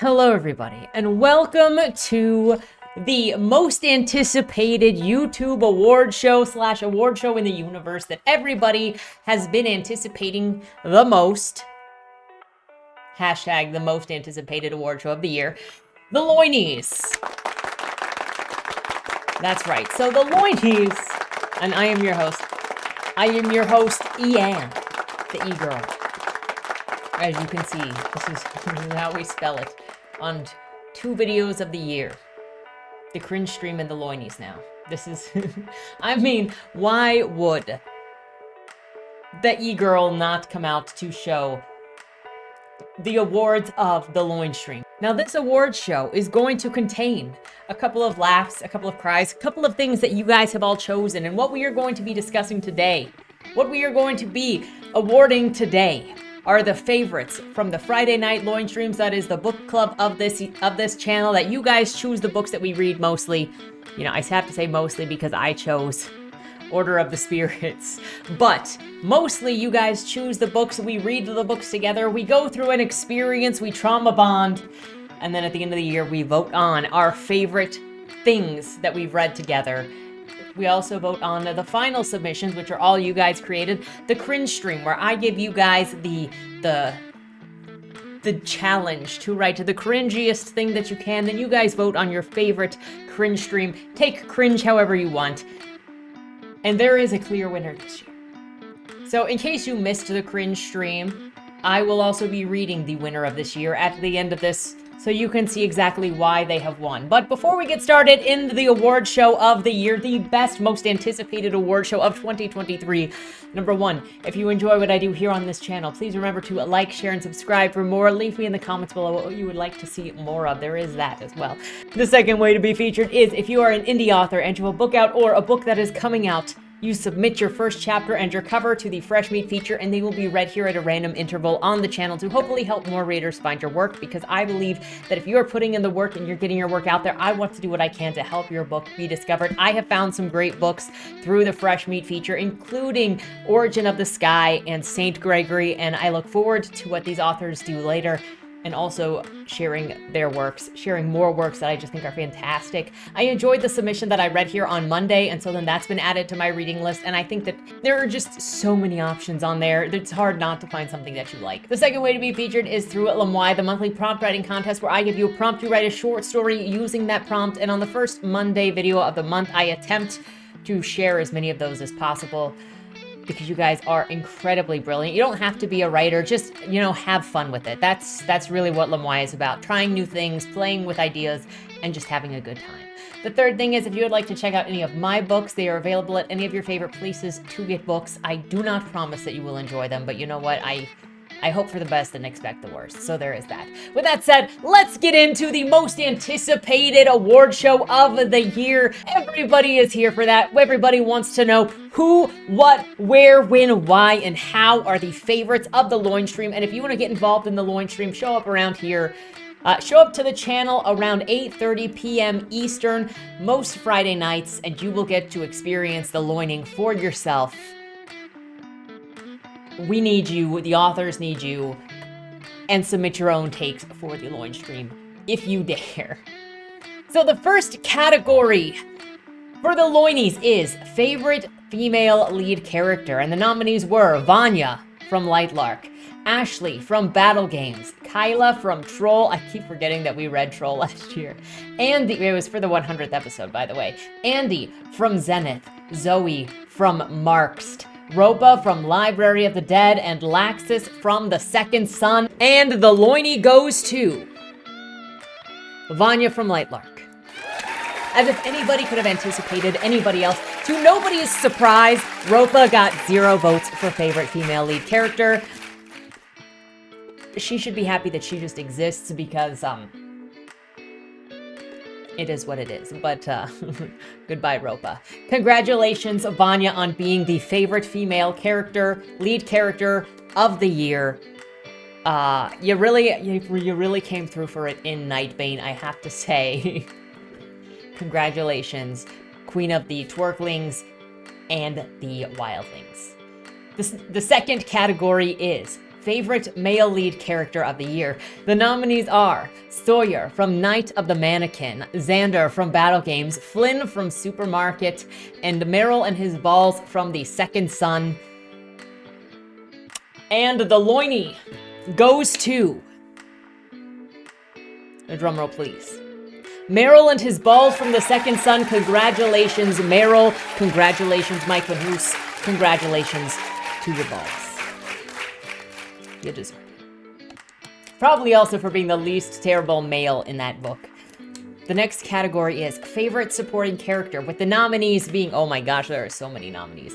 Hello, everybody, and welcome to the most anticipated YouTube award show / award show in the universe that everybody has been anticipating the most. Hashtag the most anticipated award show of the year, the Loinies. That's right. So the Loinies, and I am your host. I am your host, Ian, the E-Girl. As you can see, this is how we spell it on 2 videos of the year. The cringe stream and the Loinies now. This is, I mean, why would the E-Girl not come out to show the awards of the Loin stream? Now, this award show is going to contain a couple of laughs, a couple of cries, a couple of things that you guys have all chosen, and what we are going to be discussing today, what we are going to be awarding today, are the favorites from the Friday night Loin streams. That is the book club of this channel, that you guys choose the books that we read mostly. You know, I have to say mostly because I chose Order of the Spirits, but mostly you guys choose the books, we read the books together, we go through an experience, we trauma bond, and then at the end of the year we vote on our favorite things that we've read together. We also vote on the final submissions, which are all you guys created, the cringe stream, where I give you guys the challenge to write the cringiest thing that you can. Then you guys vote on your favorite cringe stream. Take cringe however you want. And there is a clear winner this year. So in case you missed the cringe stream, I will also be reading the winner of this year at the end of this, so you can see exactly why they have won. But before we get started in the award show of the year, the best, most anticipated award show of 2023, number 1, if you enjoy what I do here on this channel, please remember to like, share, and subscribe for more. Leave me in the comments below what you would like to see more of. There is that as well. The second way to be featured is if you are an indie author and you have a book out or a book that is coming out, you submit your first chapter and your cover to the Fresh Meat feature, and they will be read here at a random interval on the channel to hopefully help more readers find your work, because I believe that if you are putting in the work and you're getting your work out there, I want to do what I can to help your book be discovered. I have found some great books through the Fresh Meat feature, including Origin of the Sky and Saint Gregory, and I look forward to what these authors do later, and also sharing their works, sharing more works that I just think are fantastic. I enjoyed the submission that I read here on Monday, and so then that's been added to my reading list, and I think that there are just so many options on there that it's hard not to find something that you like. The second way to be featured is through Loinies, the monthly prompt writing contest, where I give you a prompt, you write a short story using that prompt, and on the first Monday video of the month, I attempt to share as many of those as possible, because you guys are incredibly brilliant. You don't have to be a writer, just, you know, have fun with it. That's really what Loinies is about, trying new things, playing with ideas, and just having a good time. The third thing is, if you would like to check out any of my books, they are available at any of your favorite places to get books. I do not promise that you will enjoy them, but you know what? I hope for the best and expect the worst, so there is that. With that said, let's get into the most anticipated award show of the year. Everybody is here for that. Everybody wants to know who, what, where, when, why, and how are the favorites of the Loin stream. And if you want to get involved in the Loin stream, show up around here. Show up to the channel around 8:30 p.m. Eastern most Friday nights, and you will get to experience the loining for yourself. We need you, the authors need you, and submit your own takes for the Loin stream, if you dare. So the first category for the Loinies is favorite female lead character, and the nominees were Vanya from Lightlark, Ashley from Battle Games, Kyla from Troll, I keep forgetting that we read Troll last year, Andy, it was for the 100th episode, by the way, Andy from Zenith, Zoe from Markst, Ropa from Library of the Dead, and Laxus from The Second Son. And the Loinie goes to Vanya from Lightlark. As if anybody could have anticipated anybody else, to nobody's surprise, Ropa got 0 votes for favorite female lead character. She should be happy that she just exists, because, it is what it is, but goodbye, Ropa. Congratulations, Vanya, on being the favorite female character, lead character of the year. You really came through for it in Nightbane, I have to say. Congratulations, Queen of the Twerklings and the Wildlings. The second category is favorite male lead character of the year. The nominees are Sawyer from Night of the Mannequin, Xander from Battle Games, Flynn from Supermarket, and Meryl and His Balls from The Second Son. And the Loinie goes to, a drumroll please, Meryl and His Balls from The Second Son. Congratulations, Meryl. Congratulations, Mike Van Hoos. Congratulations to your balls. You deserve it. Probably also for being the least terrible male in that book. The next category is favorite supporting character, with the nominees being, oh my gosh, there are so many nominees.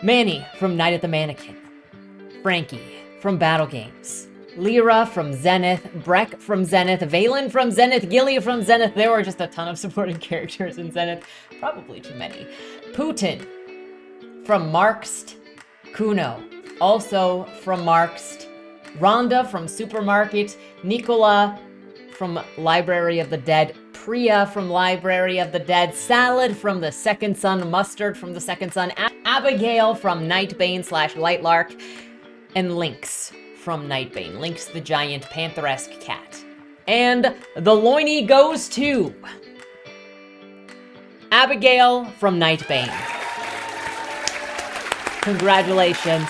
Manny from Night of the Mannequin, Frankie from Battle Games, Lyra from Zenith, Breck from Zenith, Valen from Zenith, Gilly from Zenith. There were just a ton of supporting characters in Zenith. Probably too many. Putin from Markst, Kuno, also from Markst, Rhonda from Supermarket, Nicola from Library of the Dead, Priya from Library of the Dead, Salad from The Second Son, Mustard from The Second Son, Abigail from Nightbane / Lightlark, and Lynx from Nightbane. Lynx the giant panther-esque cat. And the Loinie goes to Abigail from Nightbane. Congratulations.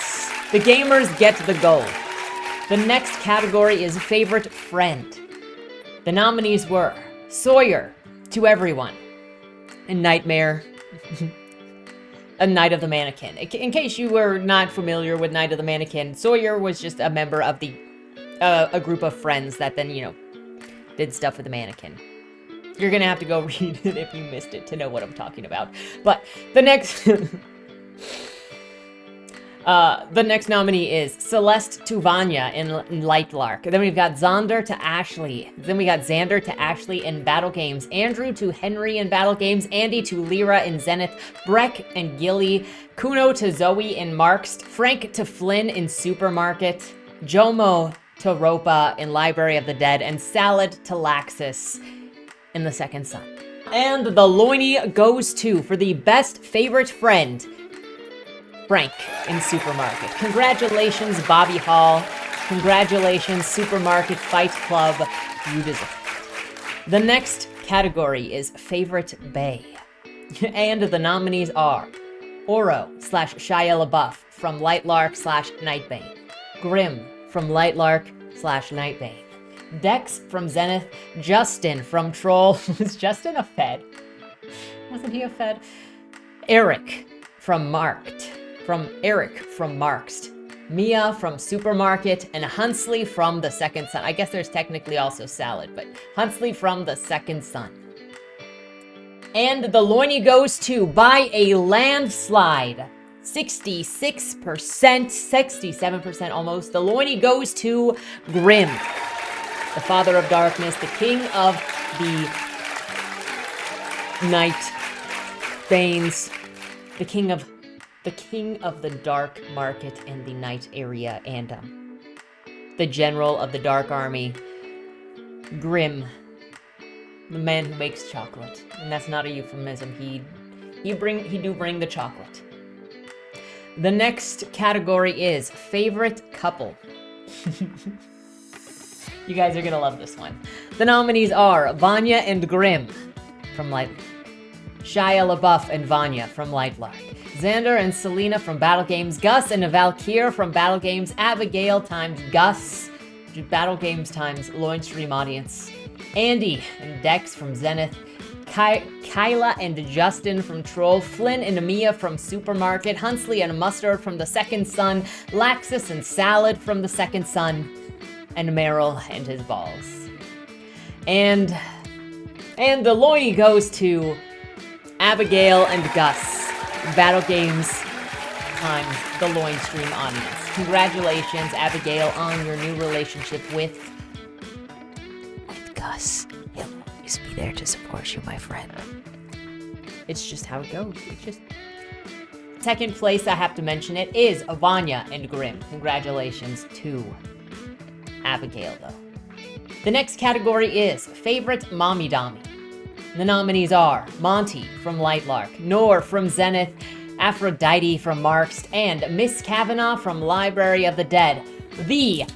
The gamers get the gold. The next category is favorite friend. The nominees were Sawyer, to everyone, and Nightmare, a Night of the Mannequin. In case you were not familiar with Night of the Mannequin, Sawyer was just a member of the a group of friends that then, did stuff with the mannequin. You're gonna have to go read it if you missed it to know what I'm talking about. But the next the next nominee is Celeste to Vanya in Lightlark. Then we've got Xander to Ashley. Then we got Xander to Ashley in Battle Games. Andrew to Henry in Battle Games. Andy to Lyra in Zenith. Breck and Gilly. Kuno to Zoe in Markst. Frank to Flynn in Supermarket. Jomo to Ropa in Library of the Dead. And Salad to Laxus in The Second Son. And the Loinie goes to, for the best favorite friend, Frank in Supermarket. Congratulations, Bobby Hall. Congratulations, Supermarket Fight Club. You deserve it. The next category is favorite bae. And the nominees are Oro / Shia LaBeouf from Lightlark / Nightbane. Grim from Lightlark / Nightbane. Dex from Zenith. Justin from Troll. Was Justin a Fed? Wasn't he a Fed? Eric from Marked. Eric from Markst, Mia from Supermarket, and Hunsley from The Second Son. I guess there's technically also Salad, but Hunsley from The Second Son. And the Loinie goes to, by a landslide, 66%, 67% almost. The Loinie goes to Grim, the Father of Darkness, the King of the Night Banes, the King of the Dark Market and the Night Area, and the General of the Dark Army, Grim, the man who makes chocolate. And that's not a euphemism. He do bring the chocolate. The next category is favorite couple. You guys are gonna love this one. The nominees are Vanya and Grim from Lightlark, Shia LaBeouf and Vanya from Lightlark, Xander and Selena from Battle Games, Gus and Valkyr from Battle Games, Abigail times Gus, Battle Games times Loinstream audience, Andy and Dex from Zenith, Kyla and Justin from Troll, Flynn and Mia from Supermarket, Hunsley and Mustard from The Second Son, Laxus and Salad from The Second Son, and Meryl and His Balls. And the Loinie goes to Abigail and Gus. Battle Games times the Loinstream audience. Congratulations, Abigail, on your new relationship with Gus. He'll always be there to support you, my friend. It's just how it goes. It's just... Second place, I have to mention it, is Vanya and Grim. Congratulations to Abigail, though. The next category is favorite mommy dommy. The nominees are Monty from Lightlark, Nor from Zenith, Aphrodite from Markst, and Miss Kavanaugh from Library of the Dead. The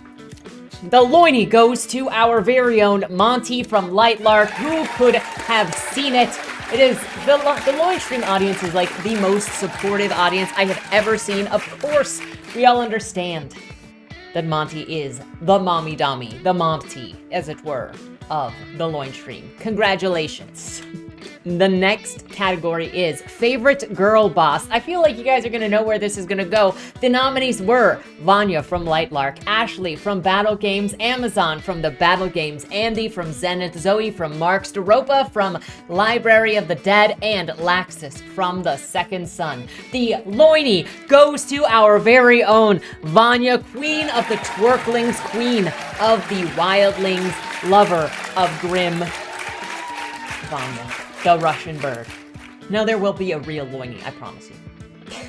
Loinie goes to our very own Monty from Lightlark. Who could have seen it? It is the Loin stream audience is like the most supportive audience I have ever seen. Of course, we all understand that Monty is the mommy dummy, the Monty, as it were, of the Loin stream. Congratulations. The next category is Favorite Girl Boss. I feel like you guys are going to know where this is going to go. The nominees were Vanya from Lightlark, Ashley from Battle Games, Amazon from the Battle Games, Andy from Zenith, Zoe from Marks, Doropa from Library of the Dead, and Laxus from The Second Son. The Loinie goes to our very own Vanya, Queen of the Twerklings, Queen of the Wildlings, lover of Grim. Vanya, the Russian bird. Now there will be a real Loinie, I promise you.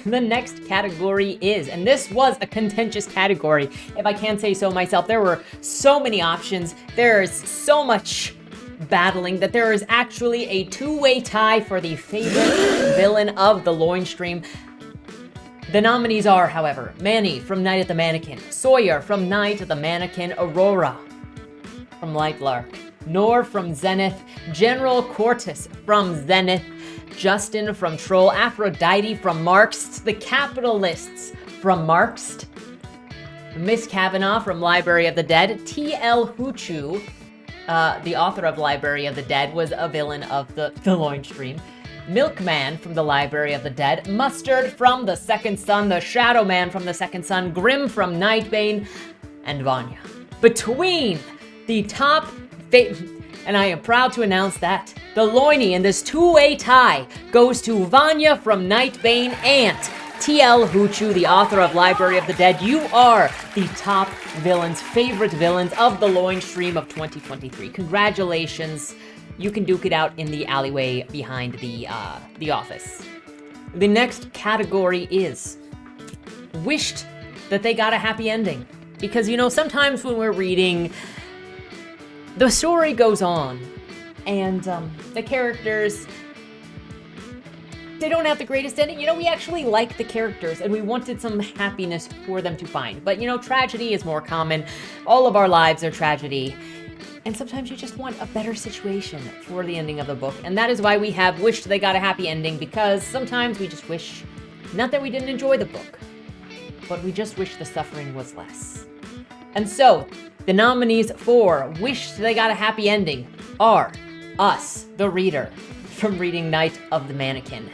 The next category is, and this was a contentious category, if I can say so myself. There were so many options. There's so much battling that there is actually a two-way tie for the favorite villain of the Loin stream. The nominees are, however, Manny from Night at the Mannequin, Sawyer from Night at the Mannequin, Aurora from Lightlark, Nor from Zenith, General Cortus from Zenith, Justin from Troll, Aphrodite from Markst, the Capitalists from Markst, Miss Kavanaugh from Library of the Dead, T.L. Huchu, the author of Library of the Dead, was a villain of the Loin stream, Milkman from the Library of the Dead, Mustard from The Second Son, the Shadow Man from The Second Son, Grim from Nightbane, and Vanya. Between the top and I am proud to announce that the Loinie in this two-way tie goes to Vanya from Nightbane and T.L. Huchu, the author of Library of the Dead. You are the top villains, favorite villains of the Loin stream of 2023. Congratulations. You can duke it out in the alleyway behind the office. The next category is wished that they got a happy ending. Because, you know, sometimes when we're reading, the story goes on, and the characters, they don't have the greatest ending. You know, we actually like the characters, and we wanted some happiness for them to find. But, you know, tragedy is more common. All of our lives are tragedy. And sometimes you just want a better situation for the ending of the book. And that is why we have wished they got a happy ending, because sometimes we just wish, not that we didn't enjoy the book, but we just wish the suffering was less. And so, the nominees for Wish They Got a Happy Ending are us, the reader, from reading Night of the Mannequin,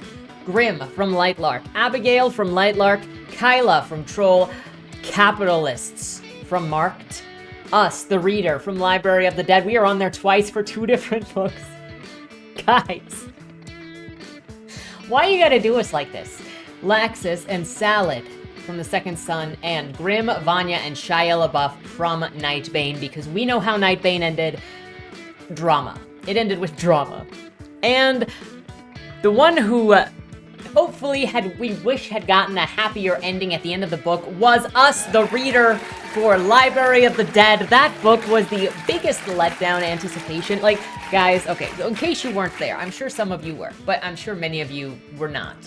Grim from Lightlark, Abigail from Lightlark, Kyla from Troll, Capitalists from Marked, us, the reader, from Library of the Dead. We are on there twice for two different books. Guys, why you gotta do us like this? Laxus and Salad from The Second Son, and Grim, Vanya, and Shia LaBeouf from Nightbane, because we know how Nightbane ended. Drama. It ended with drama. And the one who hopefully we wish had gotten a happier ending at the end of the book was us, the reader, for Library of the Dead. That book was the biggest letdown anticipation. Like, guys, okay, in case you weren't there, I'm sure some of you were, but I'm sure many of you were not.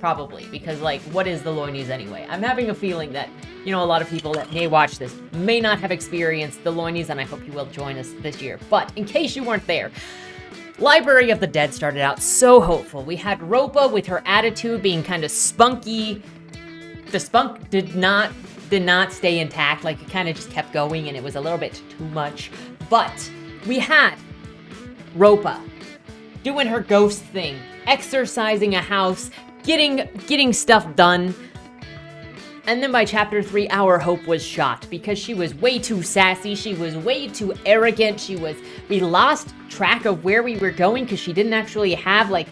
Probably, because, like, what is the Loinies anyway? I'm having a feeling that, you know, a lot of people that may watch this may not have experienced the Loinies, and I hope you will join us this year. But in case you weren't there, Library of the Dead started out so hopeful. We had Ropa with her attitude being kind of spunky. The spunk did not stay intact. Like, it kind of just kept going, and it was a little bit too much. But we had Ropa doing her ghost thing, exercising a house, getting stuff done. And then by chapter 3, our hope was shot because she was way too sassy. She was way too arrogant. We lost track of where we were going because she didn't actually have, like,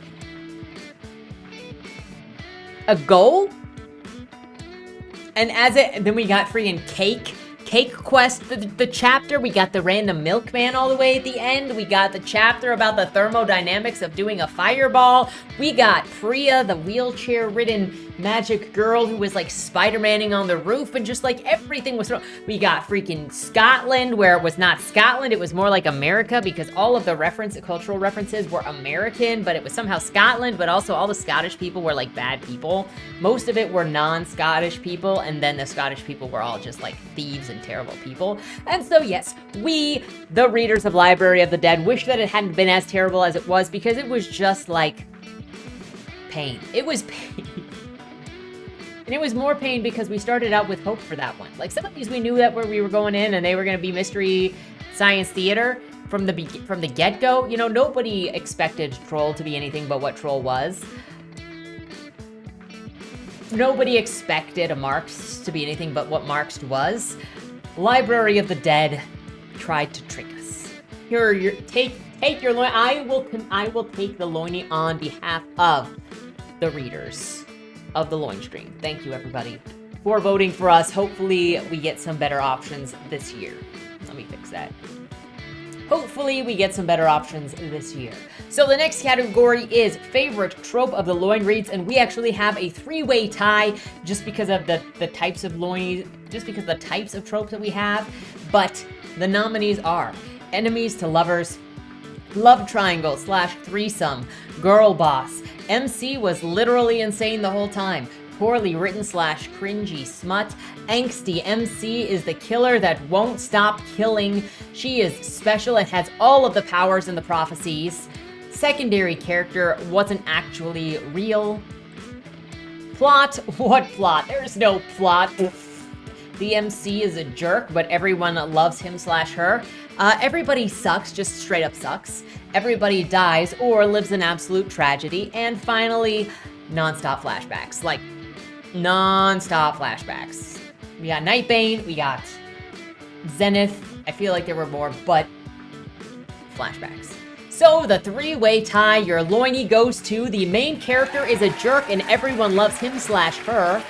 a goal. And then we got freaking Cake Cake Quest, the chapter. We got the random milkman all the way at the end. We got the chapter about the thermodynamics of doing a fireball. We got Priya, the wheelchair-ridden magic girl who was like Spider-Maning on the roof, and just like everything was thrown. We got freaking Scotland, where it was not Scotland, it was more like America, because all of the cultural references were American, but it was somehow Scotland, but also all the Scottish people were like bad people. Most of it were non-Scottish people, and then the Scottish people were all just like thieves and terrible people. And so yes, we, the readers of Library of the Dead, wish that it hadn't been as terrible as it was, because it was just like pain. It was pain. And it was more pain because we started out with hope for that one. Like, some of these we knew that where we were going in and they were going to be mystery science theater from the get-go. You know, nobody expected Troll to be anything but what Troll was. Nobody expected a Marx to be anything but what Marx was. Library of the Dead tried to trick us. Here, take your loin. I will take the loiny on behalf of the readers of the loin stream. Thank you, everybody, for voting for us. Hopefully we get some better options this year. Let me fix that. Hopefully we get some better options this year. So the next category is favorite trope of the loin reads, and we actually have a three-way tie just because of the types of loinies, just because of the types of tropes that we have. But the nominees are enemies to lovers, love triangle / threesome, girl boss, MC was literally insane the whole time, poorly written / cringy smut, angsty MC is the killer that won't stop killing, she is special and has all of the powers and the prophecies, secondary character wasn't actually real, plot, what plot? There's no plot. The MC is a jerk, but everyone loves him / her. Everybody sucks, just straight up sucks. Everybody dies or lives in absolute tragedy. And finally, non-stop flashbacks. Like, non-stop flashbacks. We got Nightbane, we got Zenith. I feel like there were more, but flashbacks. So the three-way tie, your loiny goes to the main character is a jerk and everyone loves him / her.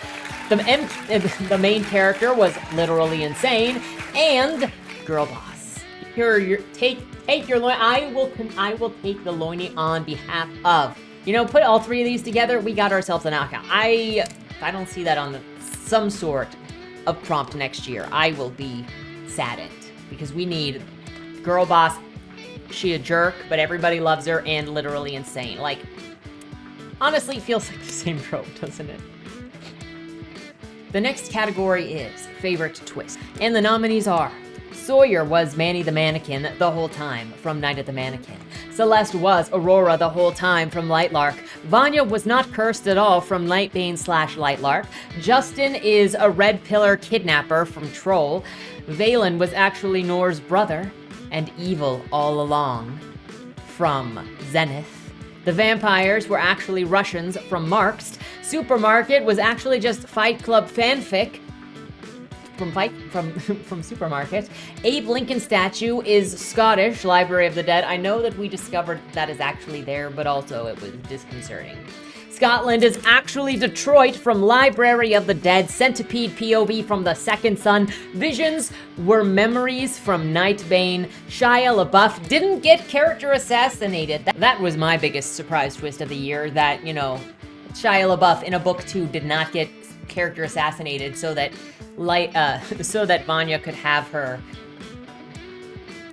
The main character was literally insane, and girl boss. Here, take your loin. I will take the loiny on behalf of. You know, put all three of these together, we got ourselves a knockout. If I don't see that on some sort of prompt next year, I will be saddened, because we need girl boss. She a jerk, but everybody loves her, and literally insane. Like, honestly, it feels like the same trope, doesn't it? The next category is favorite twist, and the nominees are Sawyer was Manny the Mannequin the whole time from Night at the Mannequin. Celeste was Aurora the whole time from Lightlark. Vanya was not cursed at all from Nightbane / Lightlark. Justin is a red pillar kidnapper from Troll. Valen was actually Nor's brother and evil all along from Zenith. The vampires were actually Russians from Marxed. Supermarket was actually just Fight Club fanfic from Supermarket. Abe Lincoln statue is Scottish, Library of the Dead. I know that we discovered that is actually there, but also it was disconcerting. Scotland is actually Detroit from Library of the Dead. Centipede POV from The Second Son. Visions were memories from Nightbane. Shia LaBeouf didn't get character assassinated. That was my biggest surprise twist of the year, that, you know, Shia LaBeouf in a book 2 did not get character assassinated so that Vanya could have her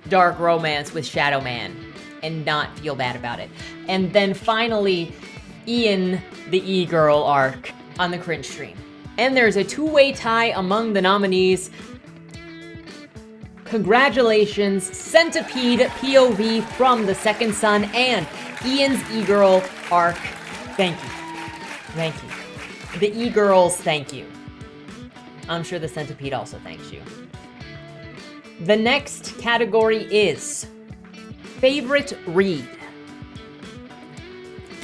dark romance with Shadow Man and not feel bad about it. And then finally, Ian, the E-Girl arc on the cringe stream. And there's a two-way tie among the nominees. Congratulations, Centipede POV from The Second Son and Ian's E-Girl arc. Thank you. Thank you. The E-Girls, thank you. I'm sure the Centipede also thanks you. The next category is favorite read.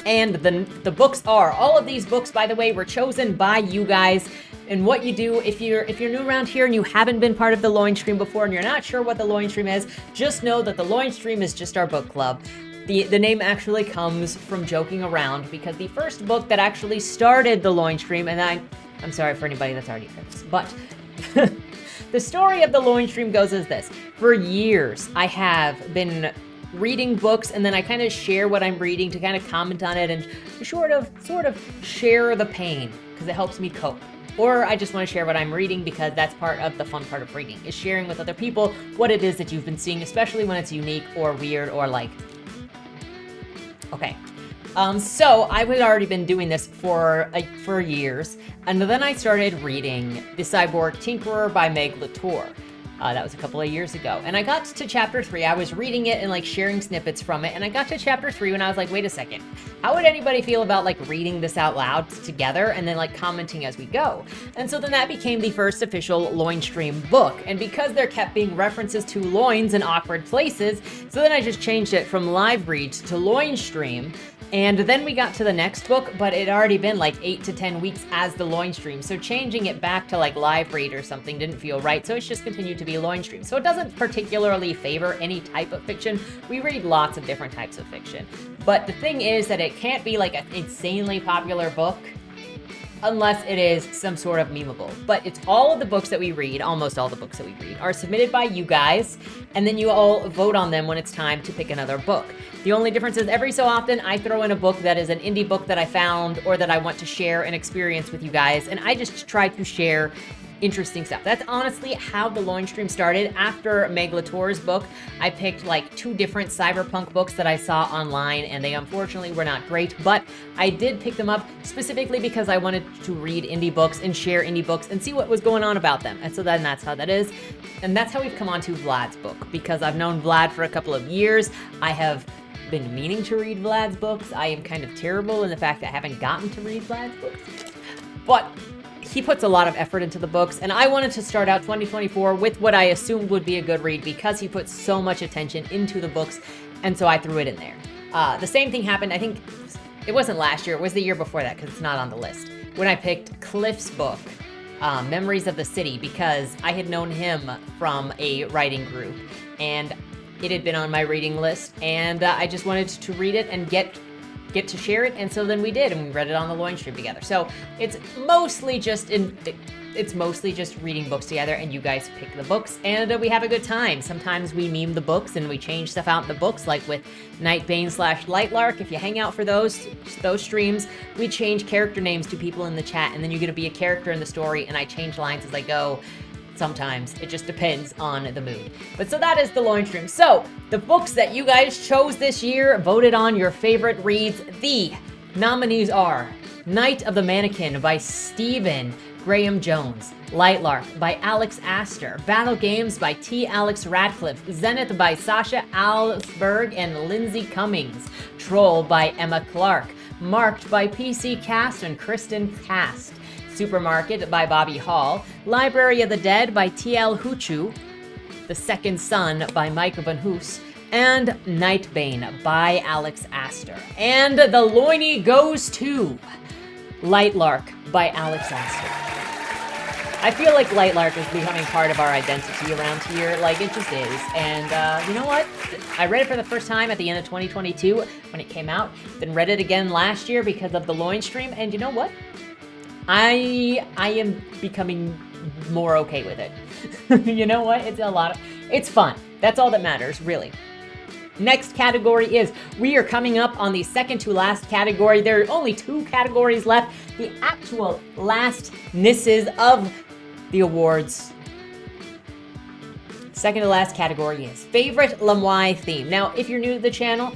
And the books are, all of these books, by the way, were chosen by you guys. And what you do, if you're new around here and you haven't been part of the Loin Stream before and you're not sure what the Loin Stream is, just know that the Loin Stream is just our book club. The name actually comes from joking around, because the first book that actually started the Loin Stream, and I'm sorry for anybody that's already heard this, but the story of the Loin Stream goes as this. For years, I have been reading books, and then I kind of share what I'm reading to kind of comment on it and sort of share the pain because it helps me cope. Or I just want to share what I'm reading because that's part of the fun part of reading, is sharing with other people what it is that you've been seeing, especially when it's unique or weird or like... Okay. So I had already been doing this for years, and then I started reading The Cyborg Tinkerer by Meg Latour. That was a couple of years ago. And I got to chapter 3. I was reading it and like sharing snippets from it. And I got to chapter 3 when I was like, wait a second. How would anybody feel about like reading this out loud together and then like commenting as we go? And so then that became the first official Loin Stream book. And because there kept being references to loins in awkward places, so then I just changed it from live reads to Loin Stream. And then we got to the next book, but it had already been like 8 to 10 weeks as the Loin Stream. So changing it back to like live read or something didn't feel right. So it's just continued to be Loin Stream. So it doesn't particularly favor any type of fiction. We read lots of different types of fiction. But the thing is that it can't be like an insanely popular book unless it is some sort of memeable. But it's all of the books that we read, almost all the books that we read, are submitted by you guys, and then you all vote on them when it's time to pick another book. The only difference is every so often I throw in a book that is an indie book that I found or that I want to share an experience with you guys, and I just try to share interesting stuff. That's honestly how the Loin Stream started. After Meg Latour's book, I picked like 2 different cyberpunk books that I saw online, and they unfortunately were not great, but I did pick them up specifically because I wanted to read indie books and share indie books and see what was going on about them. And so then that's how that is. And that's how we've come on to Vlad's book, because I've known Vlad for a couple of years. I have been meaning to read Vlad's books. I am kind of terrible in the fact that I haven't gotten to read Vlad's books. But he puts a lot of effort into the books, and I wanted to start out 2024 with what I assumed would be a good read because he puts so much attention into the books, and so I threw it in there. The same thing happened, I think, it wasn't last year, it was the year before that because it's not on the list, when I picked Cliff's book, Memories of the City, because I had known him from a writing group, and it had been on my reading list, and I just wanted to read it and get to share it, and so then we did, and we read it on the Loin Stream together. So it's mostly just reading books together, and you guys pick the books, and we have a good time. Sometimes we meme the books, and we change stuff out in the books, like with Nightbane/Lightlark. If you hang out for those streams, we change character names to people in the chat, and then you get to be a character in the story, and I change lines as I go. Sometimes. It just depends on the mood. But so that is the Loin Stream. So the books that you guys chose this year, voted on your favorite reads, the nominees are Night of the Mannequin by Stephen Graham Jones, Lightlark by Alex Astor, Battle Games by T. Alex Radcliffe, Zenith by Sasha Alsberg and Lindsay Cummings, Troll by Emma Clark, Marked by PC Cast and Kristen Cast, Supermarket by Bobby Hall, Library of the Dead by T.L. Huchu, The Second Son by Mike Van Hoos, and Nightbane by Alex Astor. And the Loinie goes to Lightlark by Alex Astor. I feel like Lightlark is becoming part of our identity around here, like it just is. And you know what? I read it for the first time at the end of 2022 when it came out, then read it again last year because of the Loin Stream, and you know what? I am becoming more okay with it. You know what? It's fun. That's all that matters, really. Next category is, we are coming up on the second to last category. There are only 2 categories left. The actual last nisses of the awards. Second to last category is favorite Lamoille theme. Now, if you're new to the channel,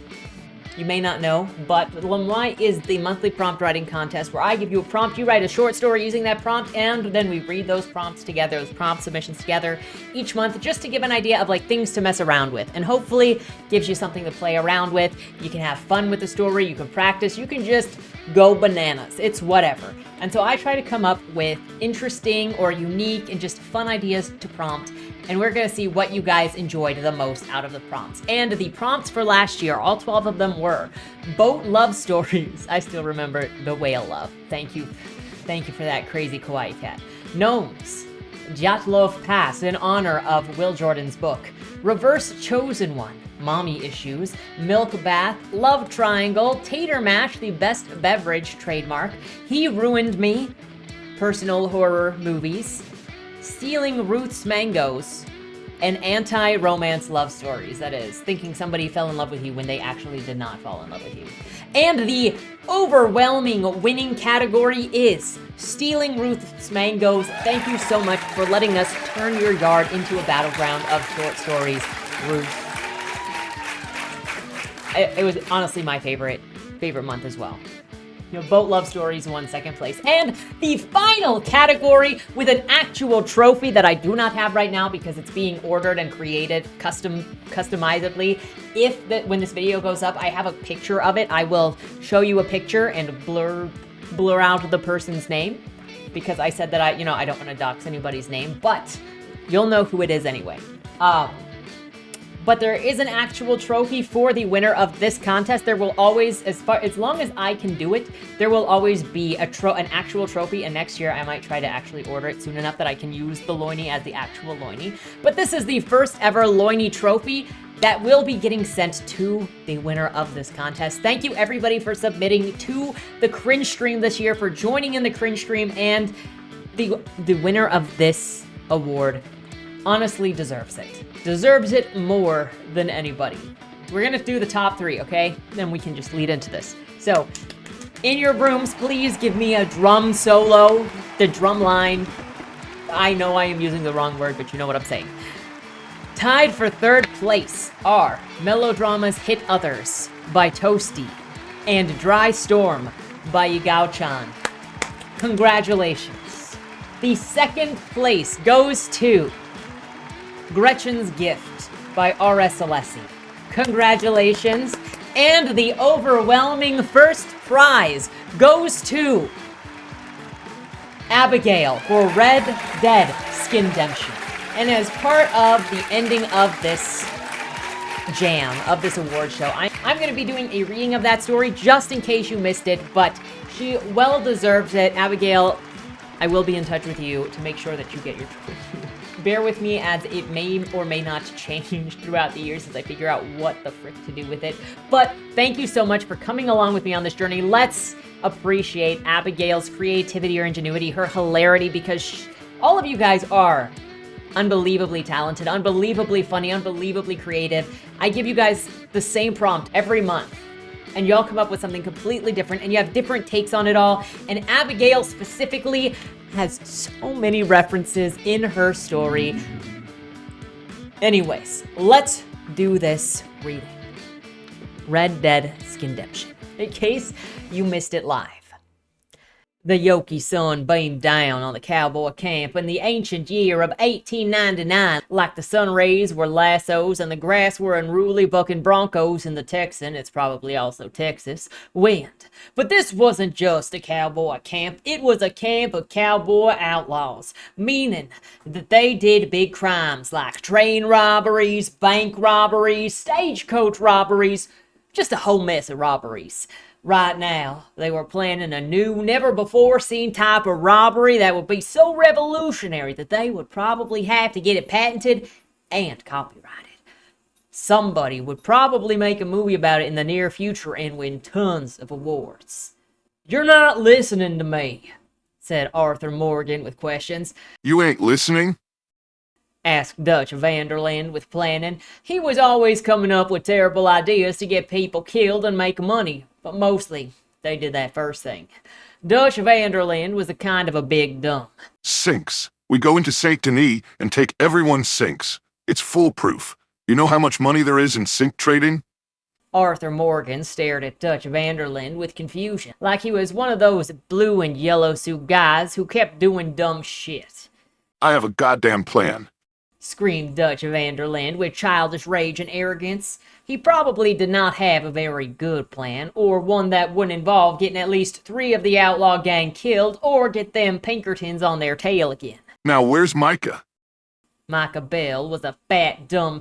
you may not know, but Loinies is the monthly prompt writing contest where I give you a prompt, you write a short story using that prompt, and then we read those prompts together, those prompt submissions together each month, just to give an idea of like things to mess around with, and hopefully gives you something to play around with. You can have fun with the story, you can practice, you can just go bananas. It's whatever. And so I try to come up with interesting or unique and just fun ideas to prompt, and we're going to see what you guys enjoyed the most out of the prompts. And the prompts for last year, all 12 of them were boat love stories. I still remember the whale love. Thank you for that, crazy kawaii cat. Gnomes, Dyatlov Pass in honor of Will Jordan's book, Reverse Chosen One, Mommy Issues, Milk Bath, Love Triangle, Tater Mash, the best beverage trademark, He Ruined Me, Personal Horror Movies, stealing Ruth's mangoes, and anti-romance love stories. That is, thinking somebody fell in love with you when they actually did not fall in love with you. And the overwhelming winning category is stealing Ruth's mangoes. Thank you so much for letting us turn your yard into a battleground of short stories, Ruth. It was honestly my favorite month as well. Boat Love Stories won second place. And the final category with an actual trophy that I do not have right now because it's being ordered and created customizably. When this video goes up, I have a picture of it. I will show you a picture and blur out the person's name because I said that I don't want to dox anybody's name, but you'll know who it is anyway. But there is an actual trophy for the winner of this contest. There will always, as long as I can do it, there will always be an actual trophy. And next year, I might try to actually order it soon enough that I can use the Loinie as the actual Loinie. But this is the first ever Loinie trophy that will be getting sent to the winner of this contest. Thank you everybody for submitting to the Cringe Stream this year, for joining in the Cringe Stream, and the winner of this award honestly deserves it. Deserves it more than anybody. We're gonna do the top 3, okay? Then we can just lead into this. So, in your rooms, please give me a drum solo, the drum line. I know I am using the wrong word, but you know what I'm saying. Tied for third place are Melodrama's Hit Others by Toasty and Dry Storm by Yagao-chan. Congratulations. The second place goes to Gretchen's Gift by R.S. Alessi. Congratulations. And the overwhelming first prize goes to Abigail for Red Dead Skindemption. And as part of the ending of this jam, of this award show, I'm going to be doing a reading of that story just in case you missed it, but she well deserves it. Abigail, I will be in touch with you to make sure that you get your trophy. Bear with me as it may or may not change throughout the years as I figure out what the frick to do with it. But thank you so much for coming along with me on this journey. Let's appreciate Abigail's creativity or ingenuity, her hilarity, because all of you guys are unbelievably talented, unbelievably funny, unbelievably creative. I give you guys the same prompt every month, and y'all come up with something completely different, and you have different takes on it all. And Abigail specifically has so many references in her story. Anyways, let's do this reading. Red Dead Skindemption, in case you missed it live. The Yoki sun beamed down on the cowboy camp in the ancient year of 1899 like the sun rays were lassos and the grass were unruly bucking broncos in the Texan, it's probably also Texas, wind. But this wasn't just a cowboy camp, it was a camp of cowboy outlaws, meaning that they did big crimes like train robberies, bank robberies, stagecoach robberies, just a whole mess of robberies. Right now, they were planning a new, never-before-seen type of robbery that would be so revolutionary that they would probably have to get it patented and copyrighted. Somebody would probably make a movie about it in the near future and win tons of awards. "You're not listening to me," said Arthur Morgan with questions. "You ain't listening?" asked Dutch Vanderland with planning. He was always coming up with terrible ideas to get people killed and make money, but mostly they did that first thing. Dutch Vanderland was a kind of a big dumb. "Sinks. We go into Saint Denis and take everyone's sinks. It's foolproof. You know how much money there is in sink trading?" Arthur Morgan stared at Dutch Vanderland with confusion, like he was one of those blue and yellow suit guys who kept doing dumb shit. "I have a goddamn plan," screamed Dutch Vanderland with childish rage and arrogance. He probably did not have a very good plan, or one that wouldn't involve getting at least 3 of the outlaw gang killed, or get them Pinkertons on their tail again. "Now where's Micah?" Micah Bell was a fat, dumb,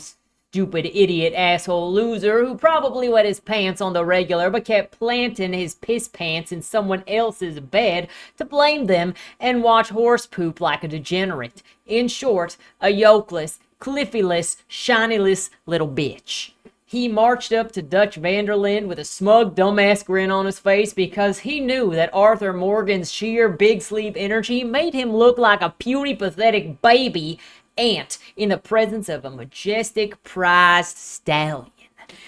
stupid, idiot, asshole loser who probably wet his pants on the regular but kept planting his piss pants in someone else's bed to blame them and watch horse poop like a degenerate. In short, a yokeless, cliffyless, shinyless little bitch. He marched up to Dutch Vanderlinde with a smug, dumbass grin on his face because he knew that Arthur Morgan's sheer big sleeve energy made him look like a puny, pathetic baby ant in the presence of a majestic, prized stallion.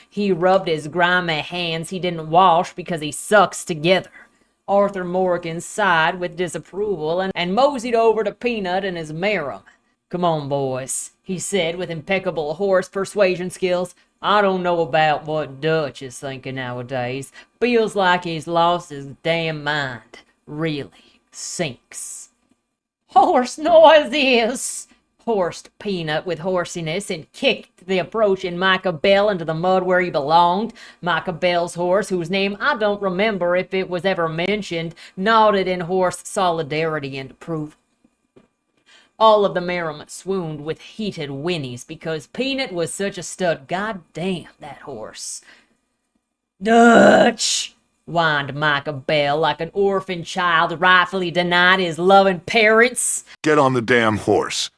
He rubbed his grimy hands he didn't wash because he sucks together. Arthur Morgan sighed with disapproval and moseyed over to Peanut and his Merrim. "Come on, boys," he said with impeccable horse persuasion skills. "I don't know about what Dutch is thinking nowadays. Feels like he's lost his damn mind. Really. Sinks." "Horse noises!" horsed Peanut with horsiness and kicked the approaching Micah Bell into the mud where he belonged. Micah Bell's horse, whose name I don't remember if it was ever mentioned, nodded in horse solidarity and approval. All of the merriment swooned with heated whinnies because Peanut was such a stud. God damn that horse. "Dutch!" whined Micah Bell like an orphan child rightfully denied his loving parents. Get on the damn horse,"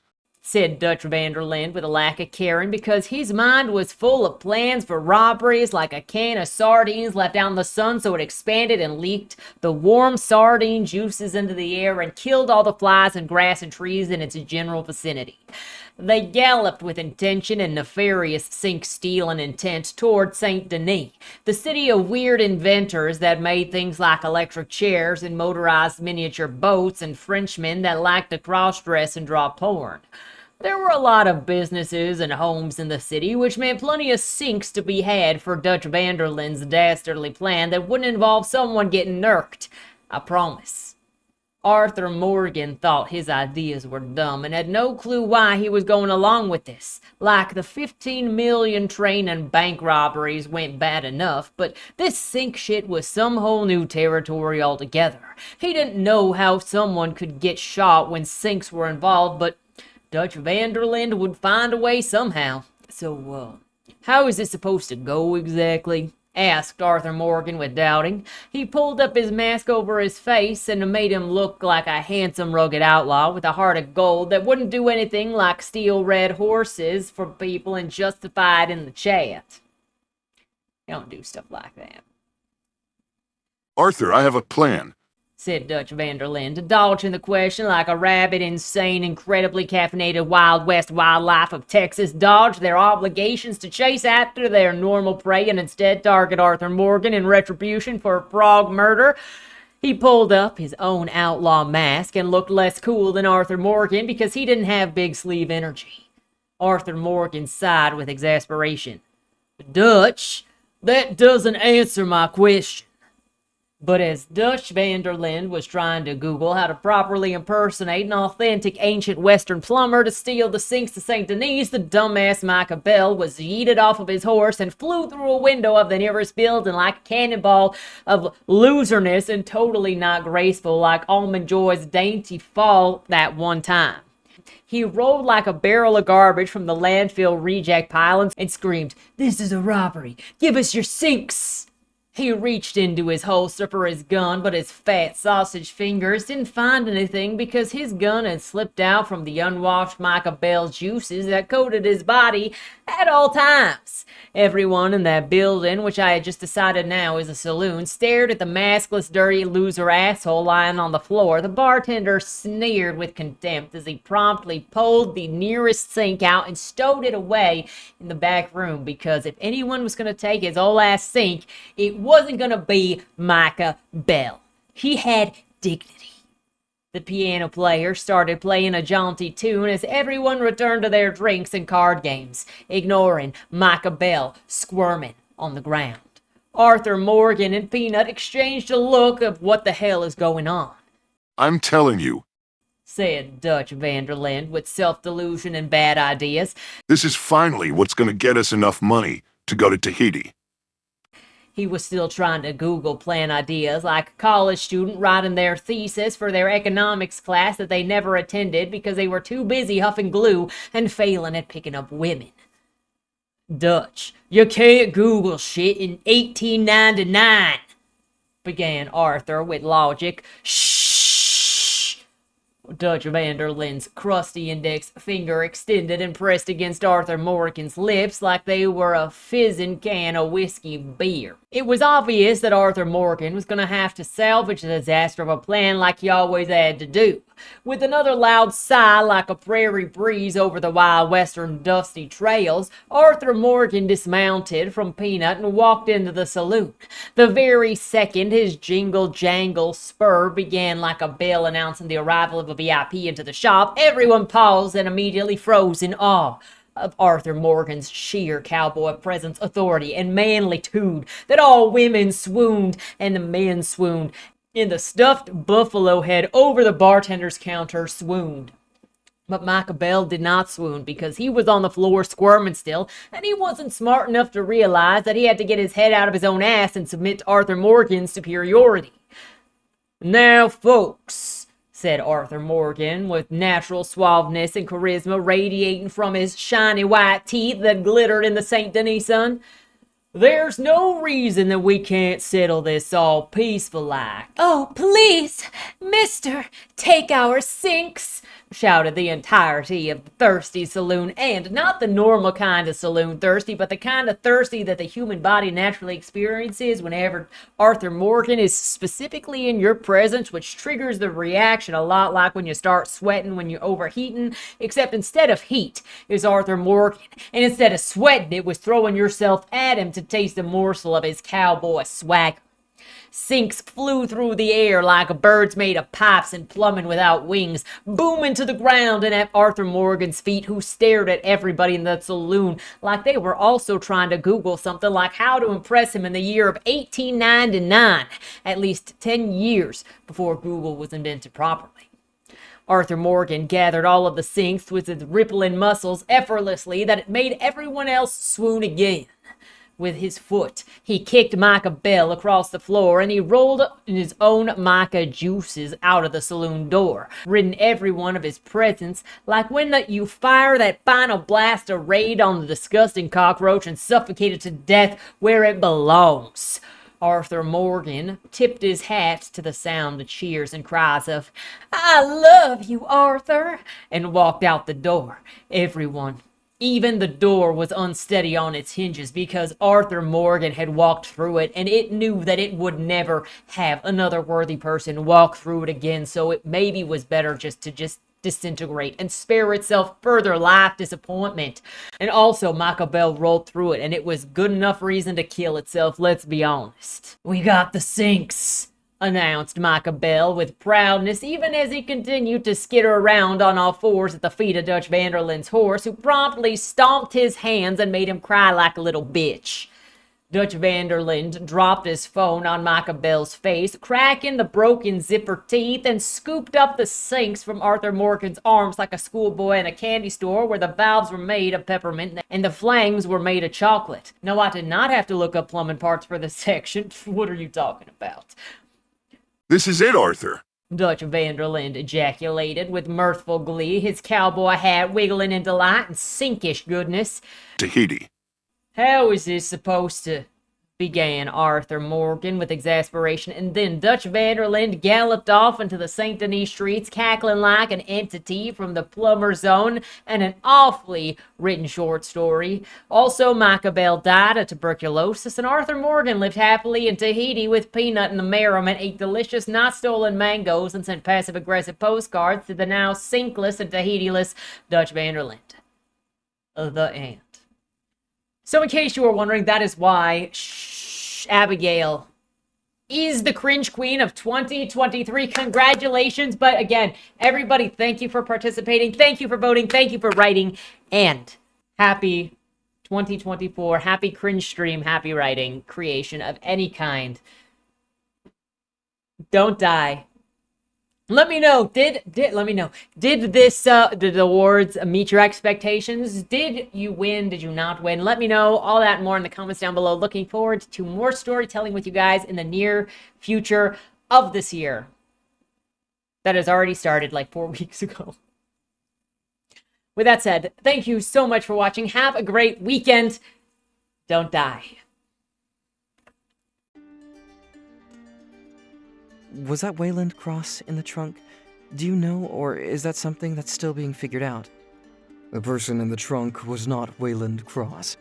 said Dutch Vanderlinde with a lack of caring because his mind was full of plans for robberies like a can of sardines left out in the sun so it expanded and leaked the warm sardine juices into the air and killed all the flies and grass and trees in its general vicinity. They galloped with intention and nefarious sink-stealing intent toward Saint Denis, the city of weird inventors that made things like electric chairs and motorized miniature boats and Frenchmen that liked to cross-dress and draw porn. There were a lot of businesses and homes in the city, which meant plenty of sinks to be had for Dutch Vanderlinde's dastardly plan that wouldn't involve someone getting nerked. I promise. Arthur Morgan thought his ideas were dumb and had no clue why he was going along with this. Like the 15 million train and bank robberies went bad enough, but this sink shit was some whole new territory altogether. He didn't know how someone could get shot when sinks were involved, but Dutch Vanderlinde would find a way somehow. So, how is this supposed to go exactly? Asked Arthur Morgan with doubting. He pulled up his mask over his face and made him look like a handsome, rugged outlaw with a heart of gold that wouldn't do anything like steal red horses for people and justify it in the chat. You don't do stuff like that. "Arthur, I have a plan," said Dutch Vanderlinde, dodging the question like a rabid, insane, incredibly caffeinated Wild West wildlife of Texas dodged their obligations to chase after their normal prey and instead target Arthur Morgan in retribution for a frog murder. He pulled up his own outlaw mask and looked less cool than Arthur Morgan because he didn't have big sleeve energy. Arthur Morgan sighed with exasperation. "Dutch, that doesn't answer my question." But as Dutch Vanderlinde was trying to Google how to properly impersonate an authentic ancient Western plumber to steal the sinks to St. Denis, the dumbass Micah Bell was yeeted off of his horse and flew through a window of the nearest building like a cannonball of loserness and totally not graceful like Almond Joy's dainty fall that one time. He rolled like a barrel of garbage from the landfill reject pile and screamed, "This is a robbery! Give us your sinks!" He reached into his holster for his gun, but his fat sausage fingers didn't find anything because his gun had slipped out from the unwashed Micah Bell juices that coated his body at all times. Everyone in that building, which I had just decided now is a saloon, stared at the maskless, dirty loser asshole lying on the floor. The bartender sneered with contempt as he promptly pulled the nearest sink out and stowed it away in the back room because if anyone was going to take his old ass sink, it wasn't going to be Micah Bell. He had dignity. The piano player started playing a jaunty tune as everyone returned to their drinks and card games, ignoring Micah Bell squirming on the ground. Arthur Morgan and Peanut exchanged a look of what the hell is going on. "I'm telling you," said Dutch Vanderlinde with self-delusion and bad ideas. "this is finally what's going to get us enough money to go to Tahiti." He was still trying to Google plan ideas like a college student writing their thesis for their economics class that they never attended because they were too busy huffing glue and failing at picking up women. "Dutch, you can't Google shit in 1899, began Arthur with logic. "Shh! Dutch van der Linde's crusty index finger extended and pressed against Arthur Morgan's lips like they were a fizzing can of whiskey beer. It was obvious that Arthur Morgan was going to have to salvage the disaster of a plan like he always had to do. With another loud sigh like a prairie breeze over the wild western dusty trails, Arthur Morgan dismounted from Peanut and walked into the saloon. The very second his jingle-jangle spur began like a bell announcing the arrival of a VIP into the shop, everyone paused and immediately froze in awe of Arthur Morgan's sheer cowboy presence, authority, and manlitude, that all women swooned and the men swooned, and the stuffed buffalo head over the bartender's counter swooned. But Micah Bell did not swoon because he was on the floor squirming still, and he wasn't smart enough to realize that he had to get his head out of his own ass and submit to Arthur Morgan's superiority. "Now, folks," said Arthur Morgan, with natural suaveness and charisma radiating from his shiny white teeth that glittered in the St. Denis sun, "there's no reason that we can't settle this all peaceful-like." "Oh, please, mister, take our sinks," shouted the entirety of the thirsty saloon, and not the normal kind of saloon thirsty, but the kind of thirsty that the human body naturally experiences whenever Arthur Morgan is specifically in your presence, which triggers the reaction a lot like when you start sweating when you're overheating, except instead of heat is Arthur Morgan, and instead of sweating it was throwing yourself at him to taste a morsel of his cowboy swagger. Sinks flew through the air like birds made of pipes and plumbing without wings, booming to the ground and at Arthur Morgan's feet, who stared at everybody in the saloon like they were also trying to Google something like how to impress him in the year of 1899, at least 10 years before Google was invented properly. Arthur Morgan gathered all of the sinks with his rippling muscles effortlessly that it made everyone else swoon again. With his foot, he kicked Micah Bell across the floor, and he rolled his own Micah juices out of the saloon door, ridding everyone of his presence like when you fire that final blast of raid on the disgusting cockroach and suffocate it to death where it belongs. Arthur Morgan tipped his hat to the sound of cheers and cries of, "I love you, Arthur," and walked out the door. Everyone, even the door, was unsteady on its hinges because Arthur Morgan had walked through it, and it knew that it would never have another worthy person walk through it again, so it maybe was better just to disintegrate and spare itself further life disappointment. And also, Micah Bell rolled through it, and it was good enough reason to kill itself, let's be honest. "We got the sinks," announced Micah Bell with proudness, even as he continued to skitter around on all fours at the feet of Dutch van der Linde's horse, who promptly stomped his hands and made him cry like a little bitch. Dutch van der Linde dropped his phone on Micah Bell's face, cracking the broken zipper teeth, and scooped up the sinks from Arthur Morgan's arms like a schoolboy in a candy store where the valves were made of peppermint and the flanges were made of chocolate. No, I did not have to look up plumbing parts for this section. What are you talking about? This is it, Arthur. Dutch van der Linde ejaculated with mirthful glee, his cowboy hat wiggling in delight and sinkish goodness. Tahiti. "How is this supposed to—" began Arthur Morgan with exasperation, and then Dutch van der Linde galloped off into the St. Denis streets, cackling like an entity from the plumber zone, and an awfully written short story. Also, Micah Bell died of tuberculosis, and Arthur Morgan lived happily in Tahiti with Peanut and the Merriman, ate delicious not-stolen mangoes, and sent passive-aggressive postcards to the now sinkless and Tahiti-less Dutch van der Linde. The end. So in case you were wondering, that is why Abigail is the cringe queen of 2023. Congratulations. But again, everybody, thank you for participating. Thank you for voting. Thank you for writing. And happy 2024. Happy cringe stream. Happy writing. Creation of any kind. Don't die. Let me know. Did this did the awards meet your expectations? Did you win? Did you not win? Let me know all that and more in the comments down below. Looking forward to more storytelling with you guys in the near future of this year. That has already started like 4 weeks ago. With that said, thank you so much for watching. Have a great weekend. Don't die. Was that Wayland Cross in the trunk? Do you know, or is that something that's still being figured out? The person in the trunk was not Wayland Cross.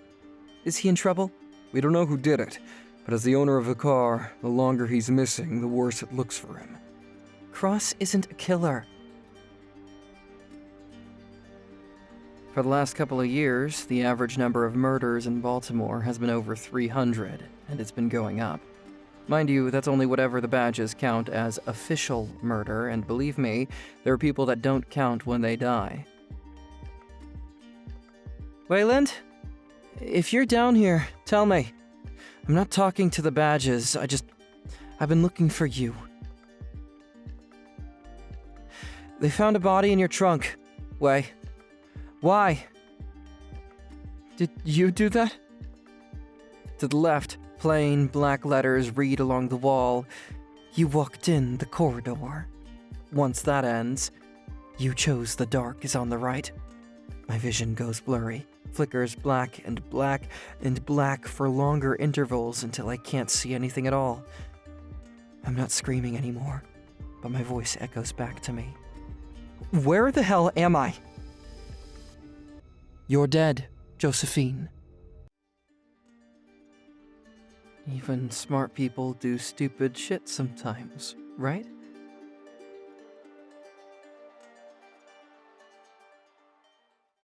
Is he in trouble? We don't know who did it, but as the owner of the car, the longer he's missing, the worse it looks for him. Cross isn't a killer. For the last couple of years, the average number of murders in Baltimore has been over 300, and it's been going up. Mind you, that's only whatever the badges count as official murder, and believe me, there are people that don't count when they die. Wayland? If you're down here, tell me. I'm not talking to the badges, I've been looking for you. They found a body in your trunk. Way. Why? Did you do that? To the left, plain black letters read along the wall. You walked in the corridor. Once that ends, you chose the dark is on the right. My vision goes blurry, flickers black and black and black for longer intervals until I can't see anything at all. I'm not screaming anymore, but my voice echoes back to me. Where the hell am I? You're dead, Josephine. Even smart people do stupid shit sometimes, right?